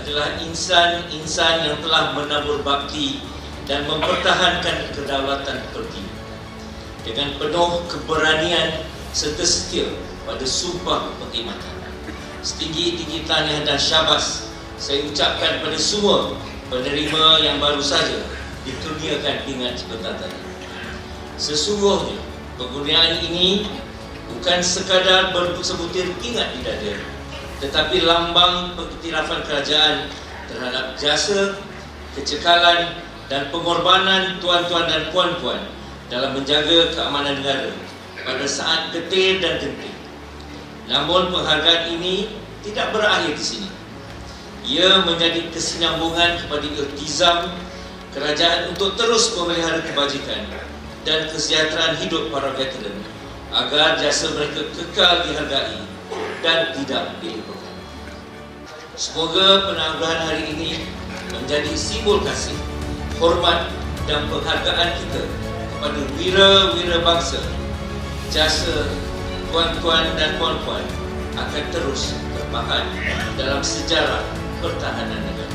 adalah insan-insan yang telah menabur bakti dan mempertahankan kedaulatan tertinggi dengan penuh keberanian serta setia pada sumpah perkhidmatan. Setinggi-tinggi tahniah dan syabas saya ucapkan pada semua penerima yang baru saja dikurniakan pingat sebentar tadi. Sesungguhnya pengurniaan ini bukan sekadar bersebutir pingat di dada, tetapi lambang pengiktirafan kerajaan terhadap jasa, kecekalan dan pengorbanan tuan-tuan dan puan-puan dalam menjaga keamanan negara pada saat getir dan genting. Namun penghargaan ini tidak berakhir di sini. Ia menjadi kesinambungan kepada iltizam kerajaan untuk terus memelihara kebajikan dan kesejahteraan hidup para veteran agar jasa mereka kekal dihargai dan tidak dilupakan. Semoga penangguhan hari ini menjadi simbol kasih, hormat dan penghargaan kita kepada wira-wira bangsa. Jasa tuan-tuan dan puan-puan akan terus terpahat dalam sejarah pertahanan negara.